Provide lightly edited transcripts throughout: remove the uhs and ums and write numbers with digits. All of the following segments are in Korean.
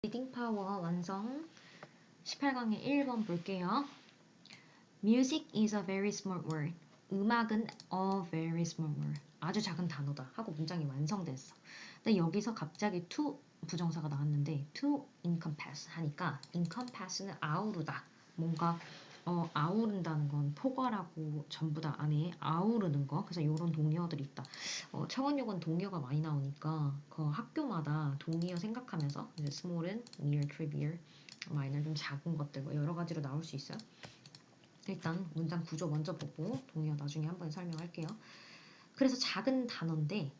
리딩 파워 완성 18강의 1번 볼게요. Music is a very small word. 음악은 a very small word. 아주 작은 단어다 하고 문장이 완성됐어. 근데 여기서 갑자기 to 부정사가 나왔는데 to encompass 하니까 encompass는 아우르다. 뭔가 아우른다는 건 포괄하고 전부 다 안에 아우르는 거. 그래서 이런 동의어들이 있다. 차원용은 동의어가 많이 나오니까 그 학교마다 동의어 생각하면서 이제 small은 near, trivial, minor 좀 작은 것들 뭐 여러 가지로 나올 수 있어요. 일단 문장 구조 먼저 보고 동의어 나중에 한번 설명할게요. 그래서 작은 단어인데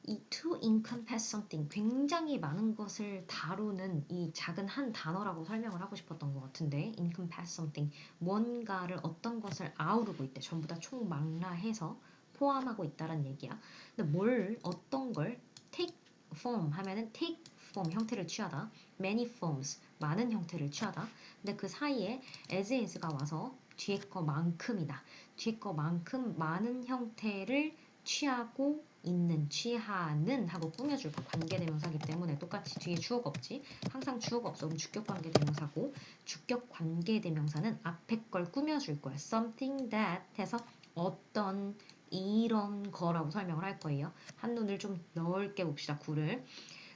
이 to encompass something 굉장히 많은 것을 다루는 이 작은 한 단어라고 설명을 하고 싶었던 것 같은데 encompass something 뭔가를 어떤 것을 아우르고 있대. 전부 다 총망라해서 포함하고 있다는 얘기야. 근데 어떤 걸 take form 하면은 take form 형태를 취하다. many forms 많은 형태를 취하다. 근데 그 사이에 as가 와서 뒤에 거만큼이다. 뒤에 거만큼 많은 형태를 취하고 있는, 취하는 하고 꾸며줄 거. 관계대명사기 때문에 똑같이 뒤에 주어가 없지. 항상 주어가 없어. 그럼 주격 관계대명사고 주격 관계대명사는 앞에 걸 꾸며줄 거야. something that 해서 어떤 이런 거라고 설명을 할 거예요. 한눈을 좀 넓게 봅시다. 구를.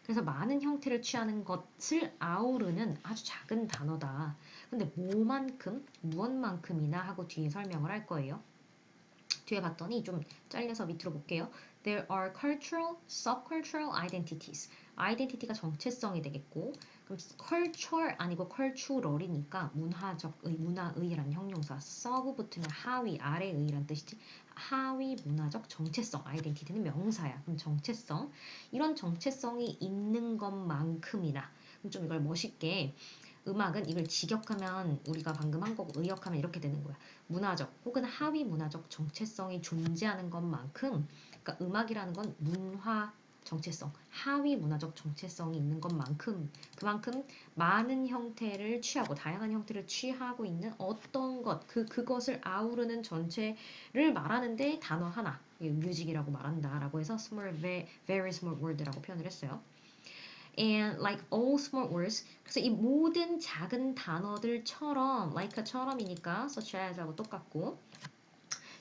그래서 많은 형태를 취하는 것을 아우르는 아주 작은 단어다. 근데 뭐만큼, 무엇만큼이나 하고 뒤에 설명을 할 거예요. 뒤에 봤더니 좀 잘려서 밑으로 볼게요. There are cultural, subcultural identities. identity가 정체성이 되겠고 그럼 culture 아니고 cultural이니까 문화의라는 형용사 sub 붙으면 하위, 아래의란 뜻이지. 하위 문화적 정체성, identity는 명사야. 그럼 정체성, 이런 정체성이 있는 것만큼이나 그럼 좀 이걸 멋있게 음악은 이걸 직역하면 우리가 방금 한 거고 의역하면 이렇게 되는 거야. 문화적 혹은 하위 문화적 정체성이 존재하는 것만큼 그러니까 음악이라는 건 문화 정체성, 하위 문화적 정체성이 있는 것만큼 그만큼 많은 형태를 취하고 다양한 형태를 취하고 있는 어떤 것 그것을 아우르는 전체를 말하는데 단어 하나 뮤직이라고 말한다라고 해서 small, very small word라고 표현을 했어요. And like all small words 그래서 이 모든 작은 단어들처럼 like처럼이니까 such as하고 똑같고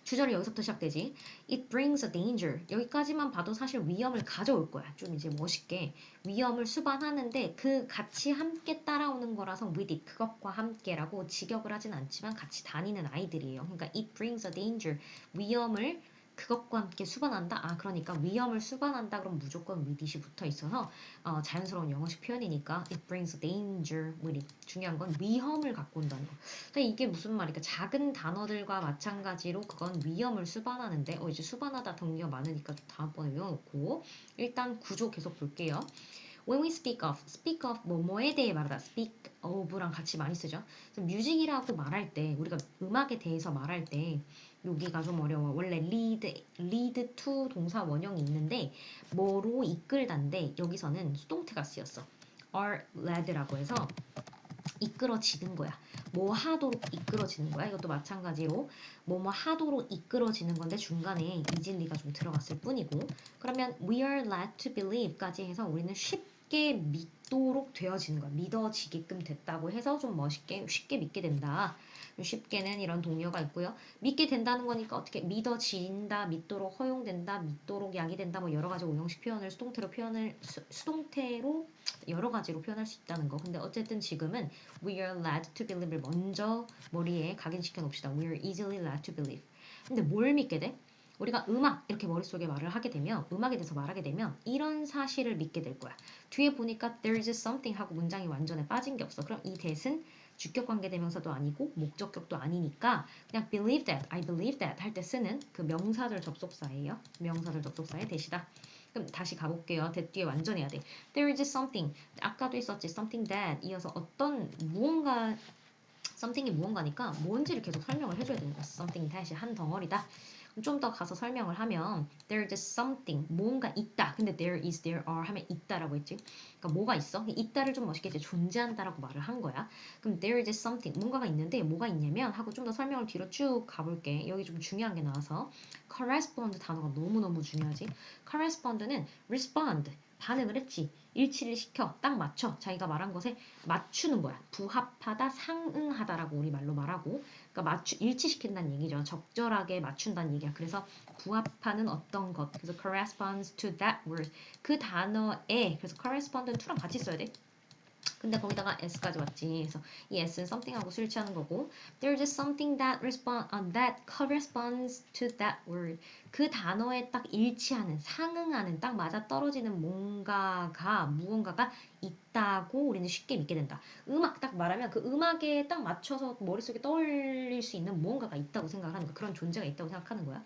주절이 여기서부터 시작되지. It brings a danger. 여기까지만 봐도 사실 위험을 가져올 거야. 좀 이제 멋있게 위험을 수반하는데 그 같이 함께 따라오는 거라서 with it 그것과 함께라고 직역을 하진 않지만 같이 다니는 아이들이에요. 그러니까 it brings a danger 위험을 그것과 함께 수반한다. 아 그러니까 위험을 수반한다. 그럼 무조건 with it이 붙어 있어서 자연스러운 영어식 표현이니까 it brings a danger with it. 중요한 건 위험을 갖고 온다는 거. 그러니까 이게 무슨 말이니까 작은 단어들과 마찬가지로 그건 위험을 수반하는데 이제 수반하다 동기가 많으니까 좀 다음번에 외워놓고 일단 구조 계속 볼게요. When we speak of 뭐뭐에 대해 말하다 speak of랑 같이 많이 쓰죠. 뮤직이라고 말할 때 우리가 음악에 대해서 말할 때 여기가 좀 어려워. 원래 lead to 동사 원형이 있는데 뭐로 이끌다인데 여기서는 수동태가 쓰였어. are led라고 해서 이끌어지는 거야. 뭐 하도록 이끌어지는 거야. 이것도 마찬가지로 뭐뭐 하도록 이끌어지는 건데 중간에 이진리가 좀 들어갔을 뿐이고 그러면 we are led to believe까지 해서 우리는 쉽게 믿도록 되어지는 거야. 믿어지게끔 됐다고 해서 좀 멋있게 쉽게 믿게 된다. 쉽게는 이런 동의어가 있고요. 믿게 된다는 거니까 어떻게 믿어진다, 믿도록 허용된다, 믿도록 약이된다 뭐 여러 가지 오형식 표현을 수동태로 여러 가지로 표현할 수 있다는 거. 근데 어쨌든 지금은 we are led to believe를 먼저 머리에 각인시켜 놓읍시다. we are easily led to believe. 근데 뭘 믿게 돼? 우리가 음악 이렇게 머릿속에 말을 하게 되면 음악에 대해서 말하게 되면 이런 사실을 믿게 될 거야. 뒤에 보니까 there is something 하고 문장이 완전히 빠진 게 없어. 그럼 이 that은 주격관계대명사도 아니고 목적격도 아니니까 그냥 believe that, I believe that 할 때 쓰는 그 명사절 접속사예요. 명사절 접속사의 that이다. 그럼 다시 가볼게요. that 뒤에 완전 해야 돼. There is something. 아까도 있었지. something that 이어서 어떤 무언가 something이 무언가니까 뭔지를 계속 설명을 해줘야 되는 거야. something that이 한 덩어리다. 좀 더 가서 설명을 하면 there is something 뭔가 있다. 근데 there is, there are 하면 있다라고 했지. 그러니까 뭐가 있어? 있다를 좀 멋있게 이제 존재한다라고 말을 한 거야. 그럼 there is something 뭔가가 있는데 뭐가 있냐면 하고 좀 더 설명을 뒤로 쭉 가볼게. 여기 좀 중요한 게 나와서 correspond 단어가 너무너무 중요하지. correspond는 respond 반응을 했지. 일치를 시켜. 딱 맞춰. 자기가 말한 것에 맞추는 거야. 부합하다, 상응하다라고 우리 말로 말하고. 그러니까 일치시킨다는 얘기죠. 적절하게 맞춘다는 얘기야. 그래서 부합하는 어떤 것. 그래서 corresponds to that word. 그 단어에, 그래서 correspond는 to랑 같이 써야 돼. 근데 거기다가 s까지 왔지. 그래서 이 s는 something하고 수일치하는 거고 there's just something that corresponds to that word. 그 단어에 딱 일치하는, 상응하는, 딱 맞아 떨어지는 무언가가 있다고 우리는 쉽게 믿게 된다. 음악 딱 말하면 그 음악에 딱 맞춰서 머릿속에 떠올릴 수 있는 무언가가 있다고 생각을 하는 거야. 그런 존재가 있다고 생각하는 거야.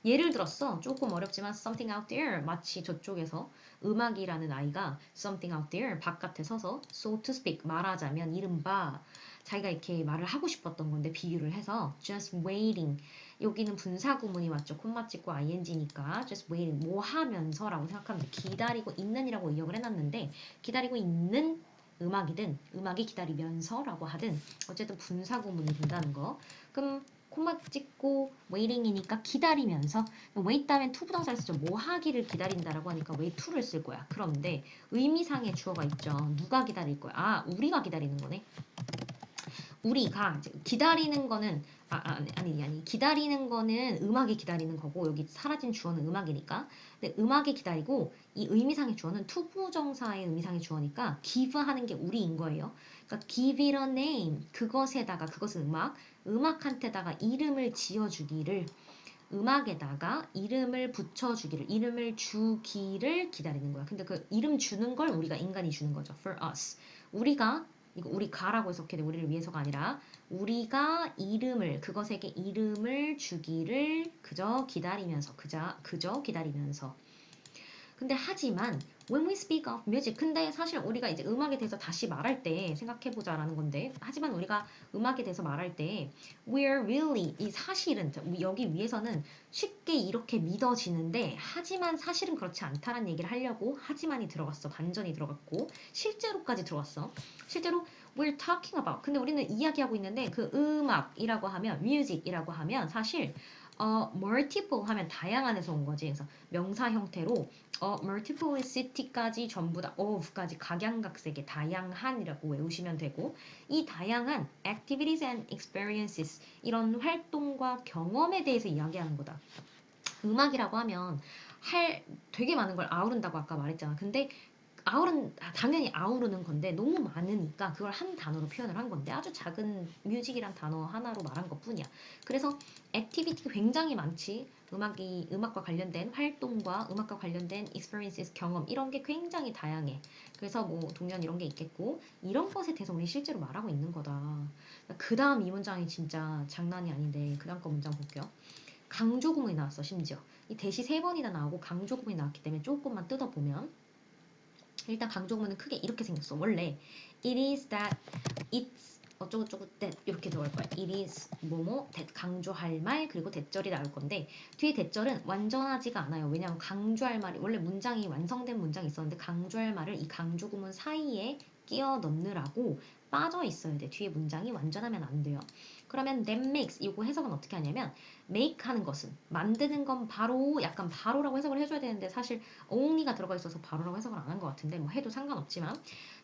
예를 들었어. 조금 어렵지만 something out there. 마치 저쪽에서 음악이라는 아이가 something out there 바깥에 서서 so to speak 말하자면 이른바 자기가 이렇게 말을 하고 싶었던 건데 비유를 해서 just waiting 여기는 분사구문이 맞죠. 콤마 찍고 ing니까 just waiting 뭐 하면서라고 생각하면 돼. 기다리고 있는이라고 의역을 해놨는데 기다리고 있는 음악이든 음악이 기다리면서라고 하든 어쨌든 분사구문이 된다는 거. 그럼 콤마 찍고 waiting이니까 기다리면서 wait 다음에 to 부동사를 쓰죠. 뭐 하기를 기다린다라고 하니까 wait to를 쓸 거야. 그런데 의미상의 주어가 있죠. 누가 기다릴 거야? 아, 우리가 기다리는 거네. 우리가 기다리는 거는 아니 기다리는 거는 음악이 기다리는 거고 여기 사라진 주어는 음악이니까 근데 음악이 기다리고 이 의미상의 주어는 투부정사의 의미상의 주어니까 give 하는 게 우리인 거예요. 그러니까 give it a name 그것에다가 그것은 음악한테다가 이름을 지어주기를 음악에다가 이름을 붙여주기를 이름을 주기를 기다리는 거야. 근데 그 이름 주는 걸 우리가 인간이 주는 거죠. For us 우리가 이거 우리가라고 해석해야 돼. 우리를 위해서가 아니라 우리가 이름을 그것에게 이름을 주기를 그저 기다리면서 그저 기다리면서 근데 하지만 when we speak of music 근데 사실 우리가 이제 음악에 대해서 다시 말할 때 생각해보자라는 건데 하지만 우리가 음악에 대해서 말할 때 we're really 이 사실은 여기 위에서는 쉽게 이렇게 믿어지는데 하지만 사실은 그렇지 않다라는 얘기를 하려고 하지만이 들어갔어. 반전이 들어갔고 실제로까지 들어갔어. 실제로 we're talking about 근데 우리는 이야기하고 있는데 그 음악이라고 하면 music이라고 하면 사실 multiple 하면 다양한에서 온 거지. 그래서 명사 형태로 multiplicity까지 전부 다 of까지 각양각색의 다양한이라고 외우시면 되고 이 다양한 activities and experiences 이런 활동과 경험에 대해서 이야기하는 거다. 음악이라고 하면 되게 많은 걸 아우른다고 아까 말했잖아. 근데 당연히 아우르는 건데 너무 많으니까 그걸 한 단어로 표현을 한 건데 아주 작은 뮤직이란 단어 하나로 말한 것 뿐이야. 그래서 액티비티가 굉장히 많지. 음악과 관련된 활동과 음악과 관련된 experiences 경험 이런 게 굉장히 다양해. 그래서 뭐 동연 이런 게 있겠고 이런 것에 대해서 우리 실제로 말하고 있는 거다. 그 다음 이 문장이 진짜 장난이 아닌데 그 다음 거 문장 볼게요. 강조구문이 나왔어 심지어. 이 대시 3번이나 나오고 강조구문이 나왔기 때문에 조금만 뜯어보면 일단 강조구문은 크게 이렇게 생겼어. 원래 it is that it's 어쩌고저쩌고 that 이렇게 들어갈 거야. it is 뭐뭐 that 강조할 말 그리고 대절이 나올 건데 뒤에 대절은 완전하지가 않아요. 왜냐하면 강조할 말이 원래 문장이 완성된 문장이 있었는데 강조할 말을 이 강조구문 사이에 끼워 넣느라고 빠져 있어야 돼. 뒤에 문장이 완전하면 안 돼요. 그러면 that makes 이거 해석은 어떻게 하냐면 make 하는 것은 만드는 건 바로 약간 바로라고 해석을 해줘야 되는데 사실 only가 들어가 있어서 바로라고 해석을 안 한 것 같은데 뭐 해도 상관없지만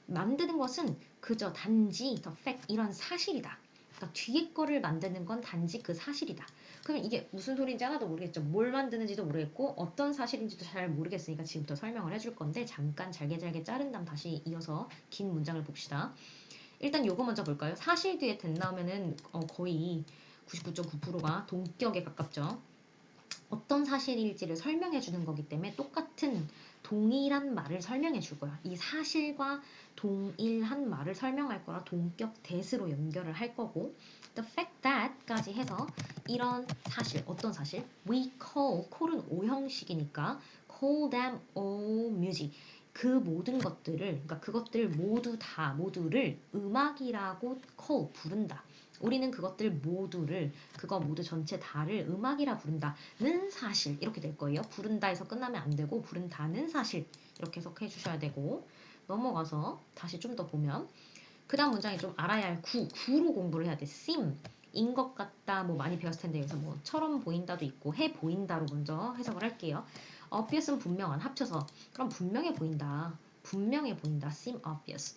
만드는 것은 그저 단지 the fact 이런 사실이다. 그러니까 뒤에 거를 만드는 건 단지 그 사실이다. 그러면 이게 무슨 소리인지 하나도 모르겠죠. 뭘 만드는지도 모르겠고 어떤 사실인지도 잘 모르겠으니까 지금부터 설명을 해줄 건데 잠깐 잘게 자른 다음 다시 이어서 긴 문장을 봅시다. 일단 요거 먼저 볼까요? 사실 뒤에 that 나오면은 거의 99.9%가 동격에 가깝죠. 어떤 사실일지를 설명해 주는 거기 때문에 똑같은 동일한 말을 설명해 줄 거야. 이 사실과 동일한 말을 설명할 거라 동격 that으로 연결을 할 거고 the fact that까지 해서 이런 사실, 어떤 사실? we call은 오형식이니까 call them all music 그 모든 것들을 그러니까 그것들 모두를 음악이라고 부른다. 우리는 그것들 모두를 그거 모두 전체 다를 음악이라 부른다는 사실 이렇게 될 거예요. 부른다에서 끝나면 안 되고 부른다는 사실 이렇게 해석해 주셔야 되고 넘어가서 다시 좀 더 보면 그 다음 문장이 좀 알아야 할 구로 공부를 해야 돼. seem 인 것 같다 뭐 많이 배웠을 텐데 여기서 뭐 처럼 보인다도 있고 해 보인다로 먼저 해석을 할게요. obvious은 분명한 합쳐서 그럼 분명해 보인다. 분명해 보인다. seem obvious.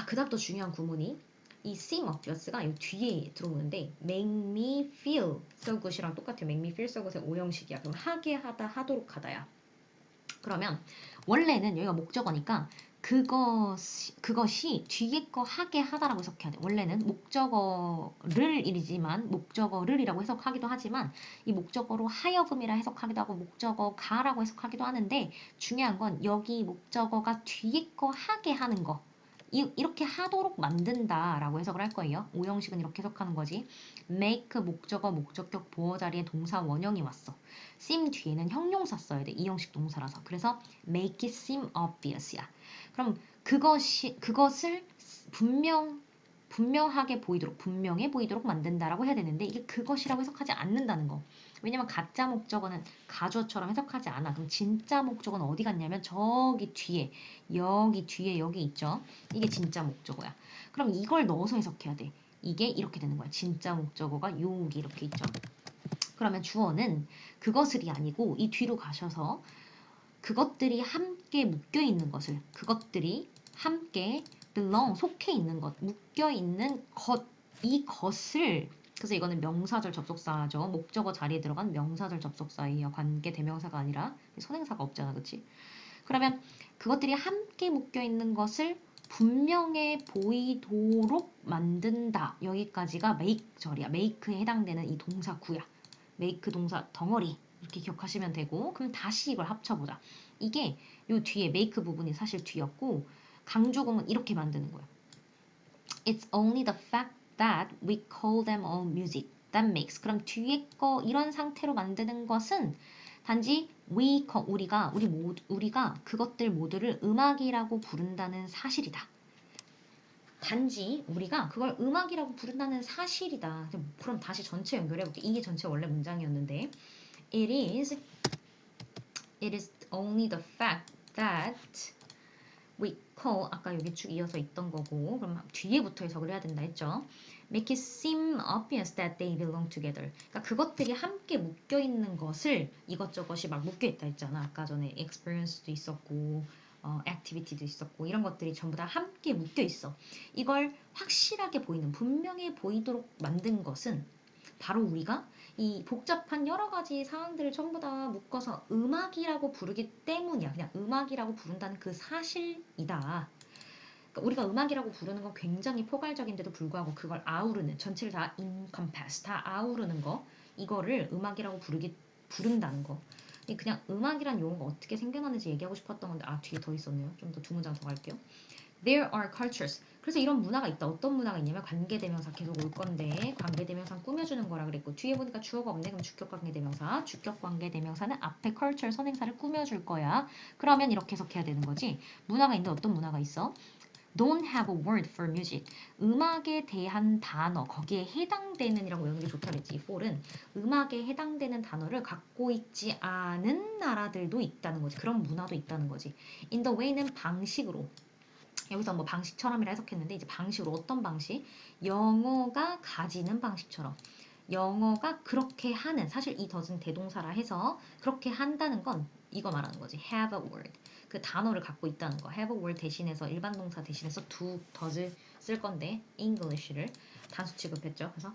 그 다음 또 중요한 구문이 이 seem obvious가 이 뒤에 들어오는데 make me feel so good이랑 똑같아요. make me feel so good의 오형식이야. 그럼 하게 하다 하도록 하다야. 그러면 원래는 여기가 목적어니까 그것이 뒤에 거 하게 하다라고 해석해야 돼. 원래는 목적어를이라고 해석하기도 하지만 이 목적어로 하여금이라 해석하기도 하고 목적어 가라고 해석하기도 하는데 중요한 건 여기 목적어가 뒤에 거 하게 하는 거. 이렇게 하도록 만든다라고 해석을 할 거예요. 오형식은 이렇게 해석하는 거지. make 목적어 목적격 보어 자리에 동사 원형이 왔어. seem 뒤에는 형용사 써야 돼. 이형식 동사라서. 그래서 make it seem obvious야. 그럼 그것을 분명해 보이도록 만든다라고 해야 되는데 이게 그것이라고 해석하지 않는다는 거. 왜냐면 가짜 목적어는 가주어처럼 해석하지 않아. 그럼 진짜 목적어는 어디 갔냐면 저기 뒤에 여기 있죠. 이게 진짜 목적어야. 그럼 이걸 넣어서 해석해야 돼. 이게 이렇게 되는 거야. 진짜 목적어가 여기 이렇게 있죠. 그러면 주어는 그것을이 아니고 이 뒤로 가셔서 그것들이 함께 묶여 있는 것을 그것들이 함께 belong 속해 있는 것 묶여 있는 것 이것을 그래서 이거는 명사절 접속사죠. 목적어 자리에 들어간 명사절 접속사예요. 관계 대명사가 아니라 선행사가 없잖아. 그치? 그러면 그것들이 함께 묶여 있는 것을 분명해 보이도록 만든다. 여기까지가 make 절이야. make에 해당되는 이 동사 구야. make 동사 덩어리 이렇게 기억하시면 되고 그럼 다시 이걸 합쳐보자. 이게 요 뒤에 make 부분이 사실 뒤였고 강조금은 이렇게 만드는 거야. It's only the fact that we call them all music that makes. 그럼 뒤에 거 이런 상태로 만드는 것은 단지 우리가 그것들 모두를 음악이라고 부른다는 사실이다. 단지 우리가 그걸 음악이라고 부른다는 사실이다. 그럼 다시 전체 연결해볼게. 이게 전체 원래 문장이었는데 It is only the fact that we call 아까 여기 쭉 이어서 있던 거고 그럼 뒤에부터 해석을 해야 된다 했죠. Make it seem obvious that they belong together. 그러니까 그것들이 함께 묶여 있는 것을 이것저것이 막 묶여 있다 했잖아. 아까 전에 experience도 있었고 activity도 있었고 이런 것들이 전부 다 함께 묶여 있어. 이걸 확실하게 보이는 분명해 보이도록 만든 것은 바로 우리가 이 복잡한 여러 가지 상황들을 전부 다 묶어서 음악이라고 부르기 때문이야. 그냥 음악이라고 부른다는 그 사실이다. 그러니까 우리가 음악이라고 부르는 건 굉장히 포괄적인데도 불구하고 그걸 아우르는 전체를 다 encompass 다 아우르는 거 이거를 음악이라고 부른다는 거. 그냥 음악이란 용어가 어떻게 생겨났는지 얘기하고 싶었던 건데 뒤에 더 있었네요. 좀 더 두 문장 더 갈게요. There are cultures. 그래서 이런 문화가 있다. 어떤 문화가 있냐면 관계대명사 계속 올 건데 관계대명사 꾸며주는 거라 그랬고 뒤에 보니까 주어가 없네. 그럼 주격관계대명사. 주격관계대명사는 앞에 culture 선행사를 꾸며줄 거야. 그러면 이렇게 해석해야 되는 거지. 문화가 있는데 어떤 문화가 있어? Don't have a word for music. 음악에 대한 단어, 거기에 해당되는 이라고 외우는 게 좋다 그랬지. for은 음악에 해당되는 단어를 갖고 있지 않은 나라들도 있다는 거지. 그런 문화도 있다는 거지. In the way는 방식으로. 여기서 뭐 방식처럼이라 해석했는데 이제 방식으로 어떤 방식? 영어가 가지는 방식처럼. 영어가 그렇게 하는 사실 이 doesn't 대동사라 해서 그렇게 한다는 건 이거 말하는 거지. have a word. 그 단어를 갖고 있다는 거. have a word 대신해서 일반 동사 대신해서 do, does 쓸 건데 English를 단수 취급했죠. 그래서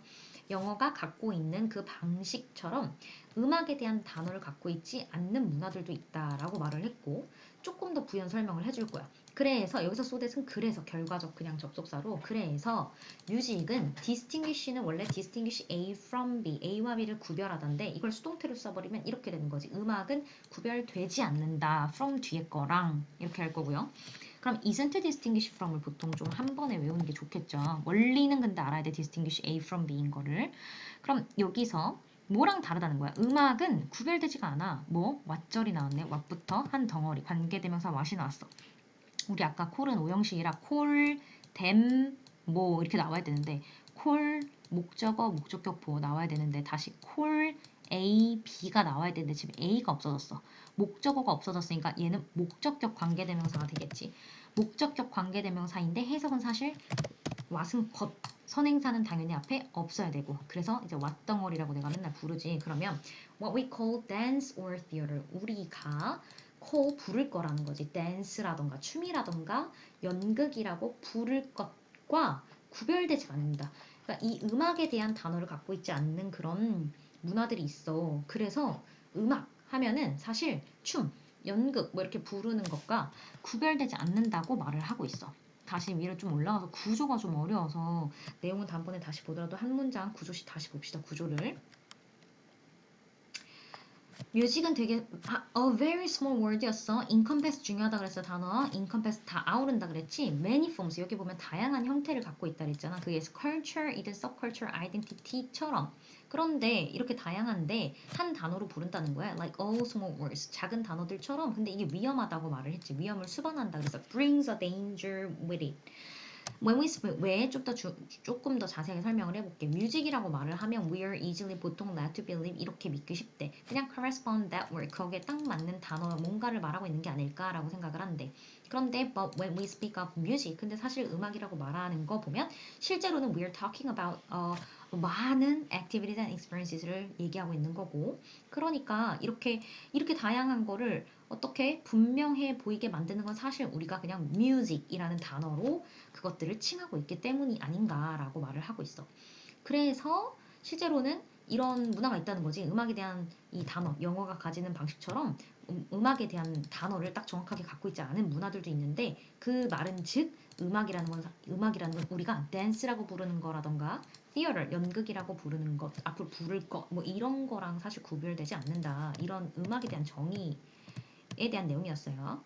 영어가 갖고 있는 그 방식처럼 음악에 대한 단어를 갖고 있지 않는 문화들도 있다라고 말을 했고 조금 더 부연 설명을 해줄 거야. 그래서 여기서 소댓은 그래서 결과적 그냥 접속사로 그래서 music은 distinguish는 원래 distinguish A from B, A와 B를 구별하던데 이걸 수동태로 써버리면 이렇게 되는 거지. 음악은 구별되지 않는다. from 뒤에 거랑 이렇게 할 거고요. 그럼 isn't distinguish from을 보통 좀 한 번에 외우는 게 좋겠죠. 원리는 근데 알아야 돼. distinguish A from B인 거를. 그럼 여기서 뭐랑 다르다는 거야? 음악은 구별되지가 않아. 뭐? what절이 나왔네. what부터 한 덩어리 관계대명사 what이 나왔어. 우리 아까 콜은 오형식이라 콜, 댐, 뭐 이렇게 나와야 되는데 콜, 목적어, 목적격 보어 나와야 되는데 다시 콜, A, B가 나와야 되는데 지금 A가 없어졌어. 목적어가 없어졌으니까 얘는 목적격 관계대명사가 되겠지. 목적격 관계대명사인데 해석은 사실 what은 것, 선행사는 당연히 앞에 없어야 되고 그래서 이제 왓덩어리라고 내가 맨날 부르지. 그러면 what we call dance or theater 우리가 call 부를 거라는 거지. dance라던가 춤이라던가 연극이라고 부를 것과 구별되지 않는다. 그러니까 이 음악에 대한 단어를 갖고 있지 않는 그런 문화들이 있어. 그래서 음악 하면은 사실 춤, 연극 뭐 이렇게 부르는 것과 구별되지 않는다고 말을 하고 있어. 다시 위로 좀 올라가서 구조가 좀 어려워서 내용은 다음번에 다시 보더라도 한 문장 구조씩 다시 봅시다. 구조를. 뮤직은 되게 a very small word였어. encompass 중요하다 그랬어. 단어 encompass 다 아우른다 그랬지. many forms 여기 보면 다양한 형태를 갖고 있다 그랬잖아. 그게 culture이든 subculture identity처럼. 그런데 이렇게 다양한데 한 단어로 부른다는 거야. like all small words 작은 단어들처럼. 근데 이게 위험하다고 말을 했지. 위험을 수반한다 그래서 brings a danger with it. When we speak, 왜 조금 더 자세하게 설명을 해볼게. 뮤직이라고 말을 하면 we are easily 보통 led to believe 이렇게 믿기 쉽대. 그냥 correspond that word 거기에 딱 맞는 단어 뭔가를 말하고 있는 게 아닐까라고 생각을 한대. 그런데 but when we speak of music 근데 사실 음악이라고 말하는 거 보면 실제로는 we are talking about 많은 activities and experiences를 얘기하고 있는 거고 그러니까 이렇게 다양한 거를 어떻게 분명해 보이게 만드는 건 사실 우리가 그냥 music이라는 단어로 그것들을 칭하고 있기 때문이 아닌가라고 말을 하고 있어. 그래서 실제로는 이런 문화가 있다는 거지. 음악에 대한 이 단어, 영어가 가지는 방식처럼 음악에 대한 단어를 딱 정확하게 갖고 있지 않은 문화들도 있는데 그 말은 즉 음악이라는 건 우리가 댄스라고 부르는 거라던가 theater, 연극이라고 부르는 것, 앞으로 부를 것, 뭐 이런 거랑 사실 구별되지 않는다. 이런 음악에 대한 정의에 대한 내용이었어요.